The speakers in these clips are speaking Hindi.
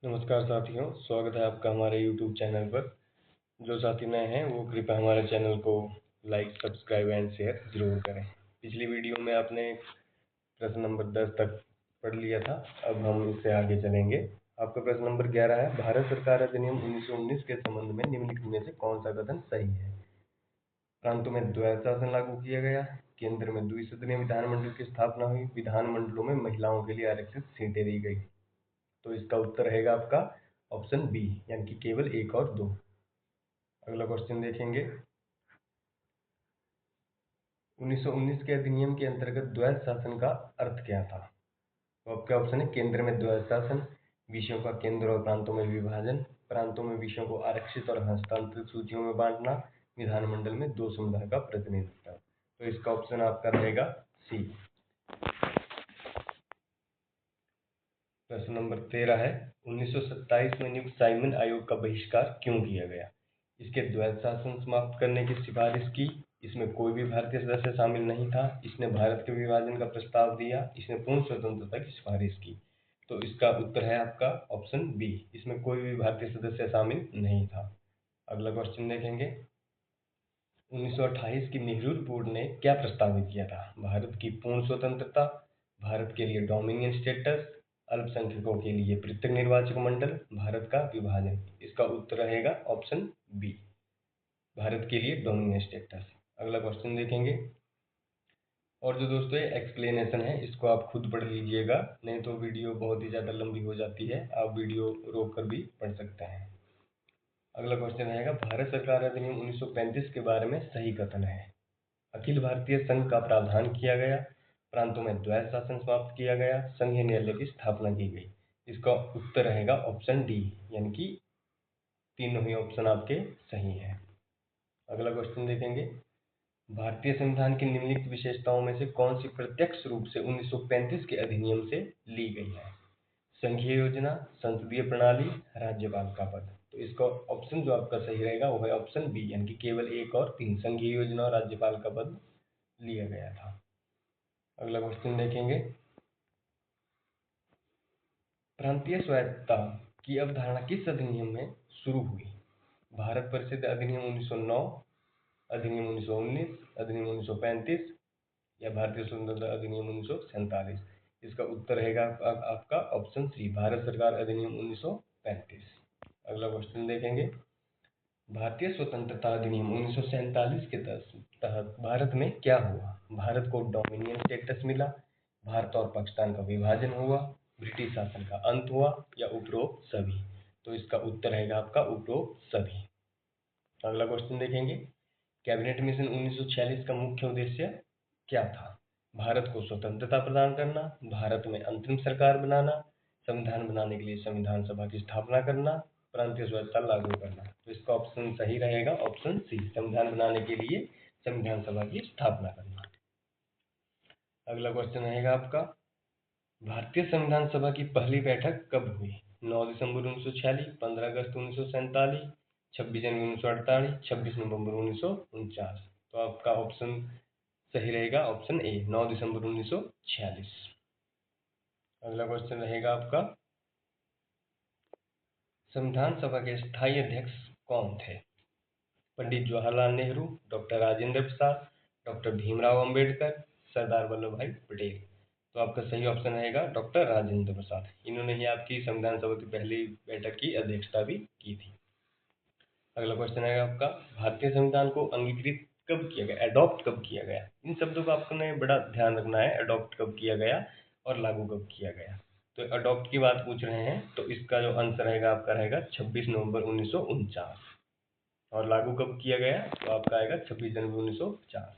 नमस्कार साथियों, स्वागत है आपका हमारे YouTube चैनल पर। जो साथी नए हैं वो कृपया हमारे चैनल को लाइक, सब्सक्राइब एंड शेयर जरूर करें। पिछली वीडियो में आपने प्रश्न नंबर 10 तक पढ़ लिया था, अब हम इससे आगे चलेंगे। आपका प्रश्न नंबर 11 है, भारत सरकार अधिनियम 1919 के संबंध में निम्नलिखित में से कौन सा कथन सही है? प्रांतों में द्वैध शासन लागू किया गया, केंद्र में द्विसदनीय विधानमंडल की स्थापना हुई, विधानमंडलों में महिलाओं के लिए आरक्षित सीटें दी गई। तो इसका उत्तर रहेगा आपका ऑप्शन बी, यानी कि केवल 1 और 2। अगला क्वेश्चन देखेंगे। 1919 के अधिनियम के अंतर्गत द्वैध शासन का अर्थ क्या था? तो आपका ऑप्शन है केंद्र में द्वैध शासन, विषयों का केंद्र और प्रांतों में विभाजन, प्रांतों में विषयों को आरक्षित और हस्तांतरित सूचियों में बांटना, विधानमंडल में 2 समुदाय का प्रतिनिधित्व। तो इसका ऑप्शन आपका रहेगा सी। प्रश्न नंबर 13 है, 1927 में नियुक्त साइमन आयोग का बहिष्कार क्यों किया गया? इसके द्वैध शासन समाप्त करने की सिफारिश की, इसमें कोई भी भारतीय सदस्य शामिल नहीं था, इसने भारत के विभाजन का प्रस्ताव दिया, इसने पूर्ण स्वतंत्रता की सिफारिश की। तो इसका उत्तर है आपका ऑप्शन बी, इसमें कोई भी भारतीय सदस्य शामिल नहीं था। अगला क्वेश्चन देखेंगे। 1928 की नेहरू रिपोर्ट ने क्या प्रस्तावित किया था? भारत की पूर्ण स्वतंत्रता, भारत के लिए डोमिनियन स्टेटस, अल्पसंख्यकों के लिए पृथक निर्वाचक मंडल, भारत का विभाजन। इसका उत्तर रहेगा ऑप्शन बी, भारत के लिए डोमिनियन स्टेटस। अगला क्वेश्चन देखेंगे। और जो दोस्तों ये एक्सप्लेनेशन है इसको आप खुद पढ़ लीजिएगा, नहीं तो वीडियो बहुत ही ज़्यादा लंबी हो जाती है, आप वीडियो रोक कर भी पढ़ सकते हैं। अगला क्वेश्चन रहेगा, भारत सरकार अधिनियम 1935 के बारे में सही कथन है? अखिल भारतीय संघ का प्रावधान किया गया, प्रांतों में द्वैध शासन समाप्त किया गया, संघीय न्यायालय की स्थापना की गई। इसका उत्तर रहेगा ऑप्शन डी, यानी कि तीनों ही ऑप्शन आपके सही हैं। अगला क्वेश्चन देखेंगे। भारतीय संविधान की निम्नलिखित विशेषताओं में से कौन सी प्रत्यक्ष रूप से 1935 के अधिनियम से ली गई है? संघीय योजना, संसदीय प्रणाली, राज्यपाल का पद। तो इसका ऑप्शन जो आपका सही रहेगा वो है ऑप्शन बी, यानी कि केवल 1 और 3, संघीय योजना और राज्यपाल का पद लिया गया था। अगला क्वेश्चन देखेंगे। प्रांतीय स्वायत्तता की अवधारणा किस अधिनियम में शुरू हुई? भारत परिषद अधिनियम 1909, अधिनियम 1919, अधिनियम 1935 या भारतीय स्वतंत्रता अधिनियम 1947। इसका उत्तर रहेगा आपका ऑप्शन सी, भारत सरकार अधिनियम 1935। अगला क्वेश्चन देखेंगे। भारतीय स्वतंत्रता अधिनियम 1947 के तहत भारत में क्या हुआ? भारत को डोमिनियन स्टेटस मिला, भारत और पाकिस्तान का विभाजन हुआ, ब्रिटिश शासन का अंत हुआ या उपरोक्त सभी। तो इसका उत्तर रहेगा आपका उपरोक्त सभी। अगला क्वेश्चन देखेंगे। कैबिनेट मिशन 1946 का मुख्य उद्देश्य क्या था? भारत को स्वतंत्रता प्रदान करना, भारत में अंतरिम सरकार बनाना, संविधान बनाने के लिए संविधान सभा की स्थापना करना, प्रांतीय स्वायत्तता लागू करना। तो इसका ऑप्शन सही रहेगा ऑप्शन सी, संविधान बनाने के लिए संविधान सभा की स्थापना करना। अगला क्वेश्चन रहेगा आपका, भारतीय संविधान सभा की पहली बैठक कब हुई? 9 दिसंबर 1946, 15 अगस्त 1947, 26 जनवरी 1948, 26 नवंबर 1949। तो आपका ऑप्शन सही रहेगा ऑप्शन ए, 9 दिसंबर 1946। अगला क्वेश्चन रहेगा आपका, संविधान सभा के स्थायी अध्यक्ष कौन थे? पंडित जवाहरलाल नेहरू, डॉक्टर राजेंद्र प्रसाद, डॉक्टर भीमराव अंबेडकर, सरदार वल्लभ भाई पटेल। तो आपका सही ऑप्शन रहेगा डॉक्टर राजेंद्र प्रसाद। इन्होंने ही आपकी संविधान सभा की पहली बैठक की अध्यक्षता भी की थी। अगला क्वेश्चन है आपका, भारतीय संविधान को अंगीकृत कब किया गया, अडॉप्ट कब किया गया? इन शब्दों का आपने बड़ा ध्यान रखना है, अडॉप्ट कब किया गया और लागू कब किया गया। तो अडॉप्ट की बात पूछ रहे हैं, तो इसका जो आंसर रहेगा आपका रहेगा 26 नवंबर 1949। और लागू कब किया गया? तो आपका आएगा 26 जनवरी 1950।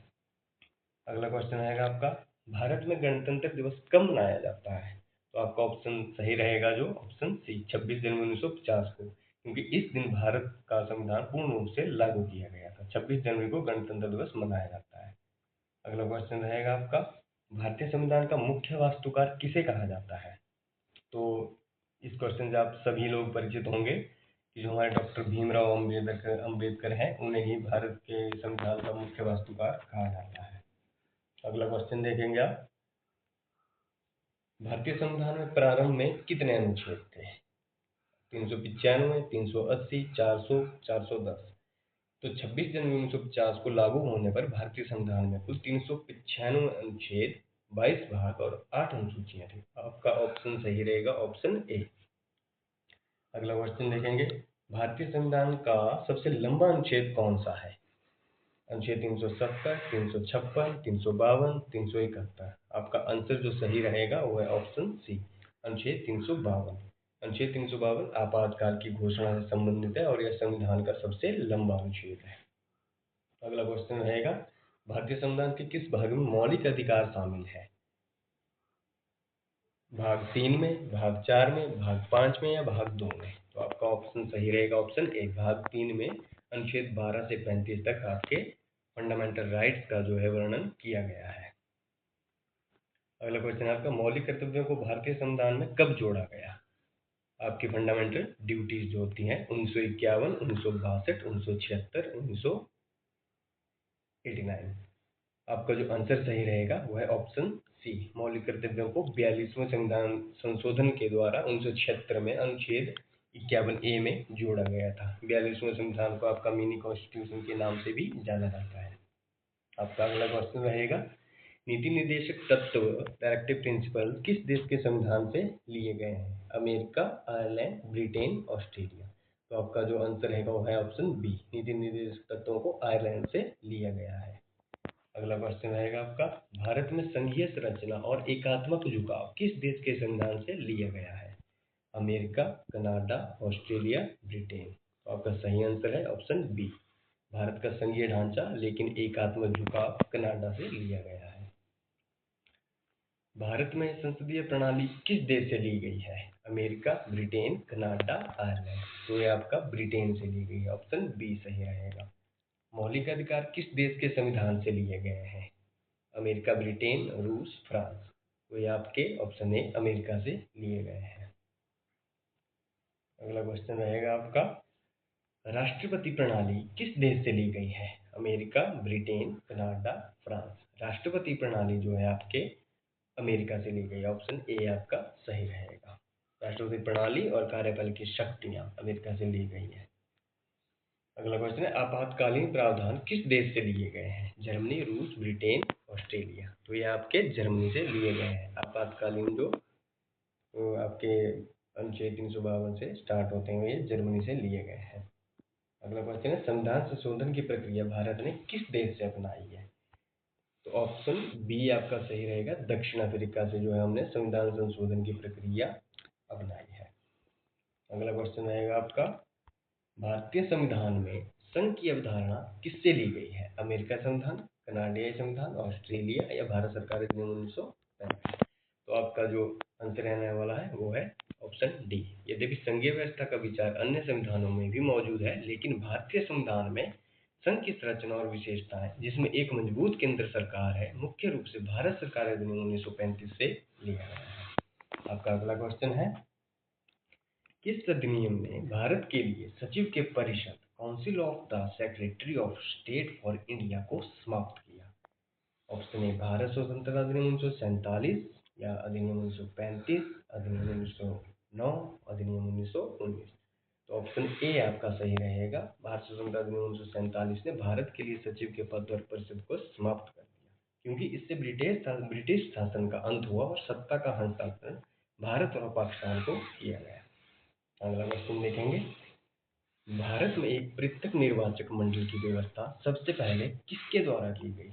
अगला क्वेश्चन रहेगा आपका, भारत में गणतंत्र दिवस कब मनाया जाता है? तो आपका ऑप्शन सही रहेगा जो ऑप्शन सी, 26 जनवरी 1950 को, क्योंकि इस दिन भारत का संविधान पूर्ण रूप से लागू किया गया था। 26 जनवरी को गणतंत्र दिवस मनाया जाता है। अगला क्वेश्चन रहेगा आपका, भारतीय संविधान का मुख्य वास्तुकार किसे कहा जाता है? तो इस क्वेश्चन से आप सभी लोग परिचित होंगे कि जो हमारे डॉक्टर भीमराव अंबेडकर हैं, उन्हें ही भारत के संविधान का मुख्य वास्तुकार कहा जाता है। अगला क्वेश्चन देखेंगे आप, भारतीय संविधान में प्रारंभ में कितने अनुच्छेद थे? 395, 380, 400, 410। तो 26 जनवरी 1950 को लागू होने पर भारतीय संविधान में कुल 395 अनुच्छेद, 22 भाग और 8 अनुसूचियां थी। आपका ऑप्शन सही रहेगा, ऑप्शन ए। अगला क्वेश्चन देखेंगे, भारतीय संविधान का सबसे लंबा अनुच्छेद कौन सा है? अनुच्छेद 370, 356, 352, 371। आपका आंसर जो सही रहेगा वो है ऑप्शन सी, अनुच्छेद 352। अनुच्छेद 352 आपातकाल की घोषणा से संबंधित है और यह संविधान का सबसे लंबा अनुच्छेद है। अगला क्वेश्चन रहेगा, भारतीय संविधान के किस भाग में मौलिक अधिकार शामिल है? भाग 3 में, भाग 4 में, भाग 5 में या भाग 2 में? तो आपका ऑप्शन सही रहेगा, ऑप्शन ए, भाग 3 में अनुच्छेद 12 से 35 तक आपके फंडामेंटल राइट्स का जो है वर्णन किया गया है। अगला क्वेश्चन आपका, मौलिक कर्तव्यों को भारतीय संविधान में कब जोड़ा गया? आपकी फंडामेंटल ड्यूटीज जो होती हैं 1951, 1962, 1976, 1989। आपका जो आंसर सही रहेगा वो है ऑप्शन सी, मौलिक कर्तव्यों को 42वें संविधान संशोधन के द्वारा 1976 में अनुच्छेद 51A में जोड़ा गया था। 42वें संविधान को आपका मिनी कॉन्स्टिट्यूशन के नाम से भी जाना जाता है। आपका अगला क्वेश्चन रहेगा, नीति निर्देशक तत्व डायरेक्टिव प्रिंसिपल किस देश के संविधान से लिए गए हैं? America, Ireland, Britain, Australia. तो आपका जो आंसर रहेगा वो है ऑप्शन बी, नीति निर्देशक तत्वों को आयरलैंड से लिया गया है। अगला क्वेश्चन रहेगा आपका, भारत में संघीय संरचना और एकात्मक झुकाव किस देश के संविधान से लिया गया है? America, Canada, Australia, Britain. तो आपका सही आंसर है ऑप्शन बी, भारत का संघीय ढांचा लेकिन एकात्मक झुकाव कनाडा से लिया गया है। भारत में संसदीय प्रणाली किस देश से ली गई है? America, Britain, Canada, Ireland. तो ये आपका ब्रिटेन से ली गई है, ऑप्शन बी सही रहेगा। मौलिक अधिकार किस देश के संविधान से लिए गए हैं? अमेरिका, ब्रिटेन, रूस, फ्रांस। तो ये आपके ऑप्शन ए, अमेरिका से लिए गए हैं। अगला क्वेश्चन रहेगा आपका, राष्ट्रपति प्रणाली किस देश से ली गई है? America, Britain, Canada, France. राष्ट्रपति प्रणाली जो है आपके अमेरिका से ली गई, ऑप्शन ए आपका सही रहेगा। राष्ट्रपति प्रणाली और कार्यपाल की शक्तियां अमेरिका से ली गई है। अगला क्वेश्चन है, आपातकालीन प्रावधान किस देश से लिए गए हैं? जर्मनी, रूस, ब्रिटेन, ऑस्ट्रेलिया। तो ये आपके जर्मनी से लिए गए हैं। आपातकालीन जो आपके अनुच्छेद 352 से स्टार्ट होते हैं ये जर्मनी से लिए गए हैं। अगला क्वेश्चन है, संविधान संशोधन की प्रक्रिया भारत ने किस देश से अपनाई है? तो ऑप्शन बी आपका सही रहेगा, दक्षिण अफ्रीका से जो है हमने संविधान संशोधन की प्रक्रिया अपनाई है। अगला क्वेश्चन रहेगा आपका, भारतीय संविधान में संघ की अवधारणा किससे ली गई है? अमेरिका संविधान, कनाडियाई संविधान, ऑस्ट्रेलिया या भारत सरकार अधिनियम 1935। तो आपका जो आंसर रहने वाला है वो है ऑप्शन डी। यद्यपि संघीय व्यवस्था का विचार अन्य संविधानों में भी मौजूद है, लेकिन भारतीय संविधान में संघ की संरचना और विशेषताएं, जिसमें एक मजबूत केंद्र सरकार है, मुख्य रूप से भारत सरकार अधिनियम 1935 से लिया गया है। आपका अगला क्वेश्चन है, किस अधिनियम ने भारत के लिए सचिव के परिषद council of the secretary of state for India को समाप्त किया? ऑप्शन ए, भारत स्वतंत्रता अधिनियम 1947 या अधिनियम 1935, अधिनियम 1909, अधिनियम 1919। तो ऑप्शन ए आपका सही रहेगा, भारत स्वतंत्रता अधिनियम 1947 ने भारत के लिए सचिव के पद और परिषद को समाप्त कर दिया, क्योंकि इससे ब्रिटिश शासन का अंत हुआ और सत्ता का हस्तांतरण भारत और पाकिस्तान को किया गया। अगला क्वेश्चन देखेंगे, भारत में एक पृथक निर्वाचक मंडल की व्यवस्था सबसे पहले किसके द्वारा की गई?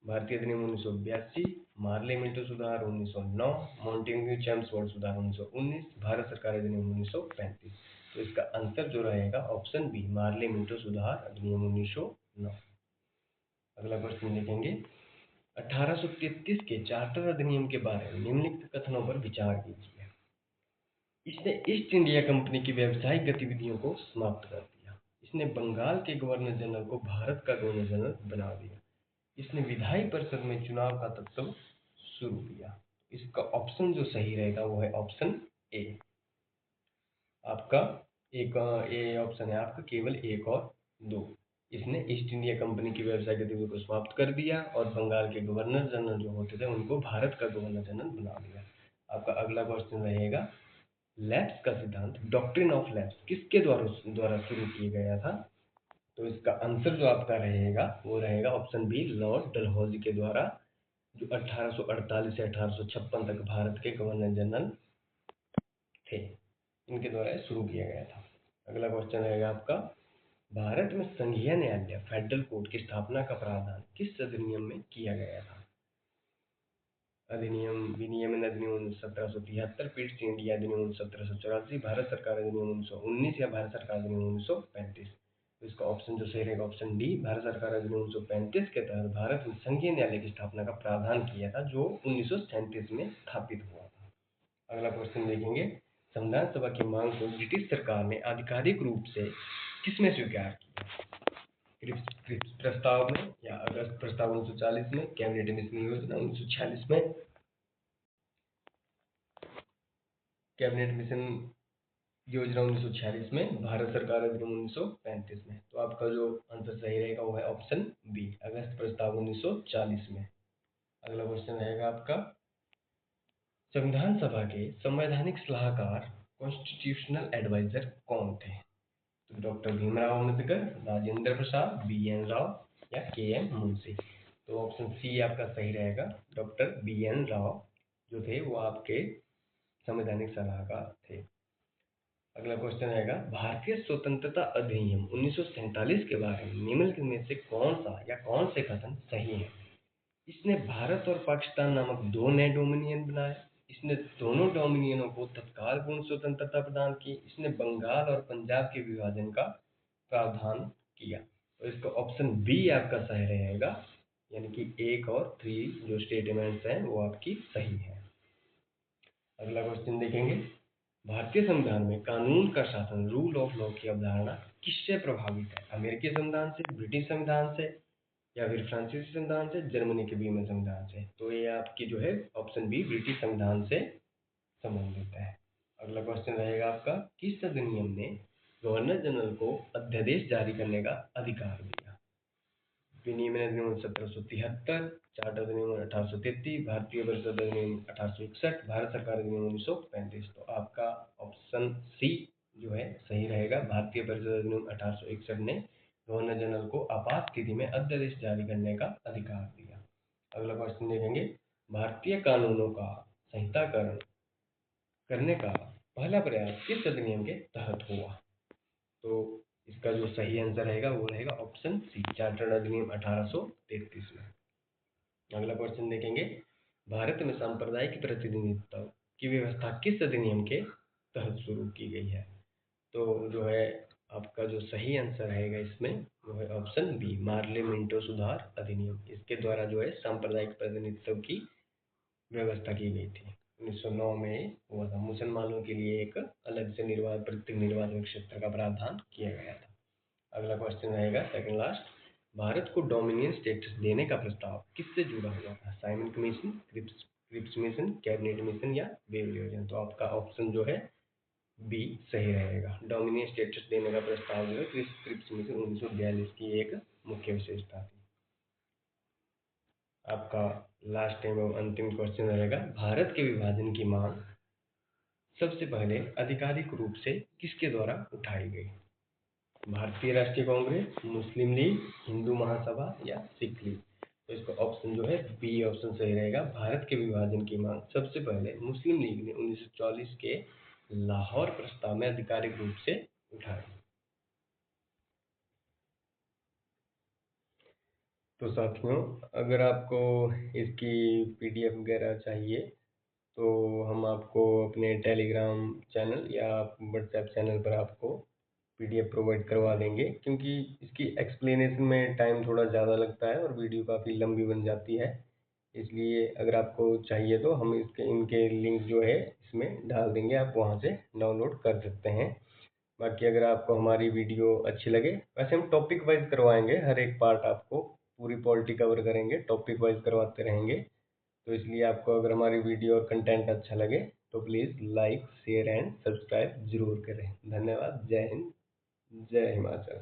भारतीय अधिनियम 1982, मार्ले मिंटो सुधार 1909, मॉन्टेग्यू चैम्सफोर्ड सुधार 1919, भारत सरकार अधिनियम 1935। तो इसका आंसर जो रहेगा ऑप्शन बी, मार्ले मिंटो सुधार अधिनियम 1909। अगला क्वेश्चन देखेंगे, 1833 के चार्टर अधिनियम के बारे में निम्नलिखित कथनों पर विचार कीजिए। इसने ईस्ट इंडिया कंपनी की व्यावसायिक गतिविधियों को समाप्त कर दिया। इसने बंगाल के गवर्नर जनरल को भारत का गवर्नर जनरल बना दिया। इसने विधायी परिषद में चुनाव का तत्व शुरू किया। इसका ऑप्शन जो सही रहेगा वो है ऑप्शन ए। आपका एक ए ऑप्शन है आपका, केवल एक और दो। इसने ईस्ट इंडिया कंपनी की व्यावसायिक गतिविधियों को समाप्त कर दिया और बंगाल के गवर्नर जनरल जो होते थे उनको भारत का गवर्नर जनरल बना दिया। आपका अगला क्वेश्चन रहेगा, लैप्स का सिद्धांत, डॉक्ट्रिन ऑफ लैप्स किसके द्वारा शुरू किया गया था? तो इसका आंसर जो आपका रहेगा वो रहेगा ऑप्शन बी, लॉर्ड डलहौजी के द्वारा, जो 1848 से 1856 तक भारत के गवर्नर जनरल थे, इनके द्वारा शुरू किया गया था। अगला क्वेश्चन रहेगा आपका, भारत में संघीय न्यायालय फेडरल कोर्ट की स्थापना का प्रावधान किस अधिनियम में किया गया था? अधिनियम, विनियमन अधिनियम 1773, पिट्स इंडिया अधिनियम 1784, भारत सरकार अधिनियम 1919 या भारत सरकार अधिनियम 1935। तो इसका ऑप्शन जो सही रहेगा ऑप्शन डी, भारत सरकार अधिनियम 1935 के तहत भारत में संघीय न्यायालय की स्थापना का प्रावधान किया था, जो 1937 में स्थापित हुआ था। अगला क्वेश्चन देखेंगे, संविधान सभा की मांग को ब्रिटिश सरकार ने आधिकारिक रूप से किसमें स्वीकार किया? क्रिप्स प्रस्ताव में या अगस्त प्रस्ताव 1940 में, कैबिनेट मिशन योजना 1946 में, कैबिनेट मिशन योजना 1946 में, भारत सरकार अधिनियम 1935 में। तो आपका जो आंसर सही रहेगा वो है ऑप्शन बी, अगस्त प्रस्ताव 1940 में। अगला क्वेश्चन रहेगा आपका, संविधान सभा के संवैधानिक सलाहकार कॉन्स्टिट्यूशनल एडवाइजर कौन थे? तो डॉक्टर भीमराव अम्बेडकर, राजेंद्र प्रसाद, बी.एन. राव या के.एम. मुंशी। तो ऑप्शन सी आपका सही रहेगा, डॉक्टर बी.एन. राव जो थे वो आपके संवैधानिक सलाहकार थे। अगला क्वेश्चन रहेगा, भारतीय स्वतंत्रता अधिनियम 1947 के बारे में निम्नलिखित में से कौन सा या कौन से कथन सही है? इसने भारत और पाकिस्तान नामक दो नए डोमिनियन बनाए, इसने दोनों डोमिनियनों को तत्काल पूर्ण स्वतंत्रता प्रदान की, इसने बंगाल और पंजाब के विभाजन का प्रावधान किया। तो इसका ऑप्शन बी आपका सही रहेगा, यानी कि 1 और 3 जो स्टेटमेंट्स हैं वो आपकी सही है। अगला क्वेश्चन देखेंगे, भारतीय संविधान में कानून का शासन, रूल ऑफ लॉ की अवधारणा किससे प्रभावित है? अमेरिकी संविधान से, ब्रिटिश संविधान से या फिर फ्रांसीसी संविधान से, जर्मनी के बीमन संविधान से? तो ये आपकी जो है ऑप्शन बी, ब्रिटिश संविधान से संबंधित है। अगला क्वेश्चन रहेगा आपका, किस अधिनियम ने गवर्नर जनरल को अध्यादेश जारी करने का अधिकार दिया? विनियमन अधिनियम 1773, चार्टर अधिनियम 1833, भारतीय परिषद अधिनियम 1861, भारत सरकार अधिनियम 1935। तो आपका ऑप्शन सी जो है सही रहेगा, भारतीय परिषद अधिनियम 1861 ने गवर्नर जनरल को आपात स्थिति में अध्यादेश जारी करने का अधिकार दिया। अगला क्वेश्चन देखेंगे, भारतीय कानूनों का संहिताकरण करने का पहला प्रयास किस अधिनियम के तहत हुआ? तो इसका जो सही आंसर रहेगा वो रहेगा ऑप्शन सी, चार्टर्ड अधिनियम 1833 में। अगला क्वेश्चन देखेंगे, भारत में सांप्रदायिक प्रतिनिधित्व की व्यवस्था किस अधिनियम के तहत शुरू की गई है? तो जो है आपका जो सही आंसर रहेगा इसमें वो है ऑप्शन बी, मार्ले मिंटो सुधार अधिनियम। इसके द्वारा जो है सांप्रदायिक प्रतिनिधित्व की व्यवस्था की गई थी। 1909 में हुआ था। मुसलमानों के लिए एक अलग से प्रत्येक निर्वाचन क्षेत्र का प्रावधान किया गया था। अगला क्वेश्चन रहेगा सेकंड लास्ट, भारत को डोमिनियन स्टेटस देने का प्रस्ताव किससे जुड़ा हुआ था? Simon commission, Cripps mission, cabinet mission या बेवली योजना? तो आपका ऑप्शन जो है बी सही रहेगा, डोमिनियन स्टेटस देने का प्रस्ताव जो है क्रिप्स मिशन 1942 की एक मुख्य विशेषता थी। आपका लास्ट टाइम और अंतिम क्वेश्चन रहेगा, भारत के विभाजन की मांग सबसे पहले आधिकारिक रूप से किसके द्वारा उठाई गई? भारतीय राष्ट्रीय कांग्रेस, मुस्लिम लीग, हिंदू महासभा या सिख लीग? तो इसका ऑप्शन जो है बी ऑप्शन सही रहेगा, भारत के विभाजन की मांग सबसे पहले मुस्लिम लीग ने 1944 के लाहौर प्रस्ताव में आधिकारिक रूप से उठाई। तो साथियों, अगर आपको इसकी पीडीएफ वगैरह चाहिए तो हम आपको अपने टेलीग्राम चैनल या व्हाट्सएप चैनल पर आपको पीडीएफ प्रोवाइड करवा देंगे, क्योंकि इसकी एक्सप्लेनेशन में टाइम थोड़ा ज़्यादा लगता है और वीडियो काफ़ी लंबी बन जाती है। इसलिए अगर आपको चाहिए तो हम इनके लिंक जो है इसमें डाल देंगे, आप वहाँ से डाउनलोड कर सकते हैं। बाकी अगर आपको हमारी वीडियो अच्छी लगे, वैसे हम टॉपिक वाइज करवाएंगे, हर एक पार्ट आपको पूरी पॉलिटी कवर करेंगे, टॉपिक वाइज करवाते रहेंगे। तो इसलिए आपको अगर हमारी वीडियो और कंटेंट अच्छा लगे तो please like, share and subscribe जरूर करें। धन्यवाद। जय हिंद, जय हिमाचल।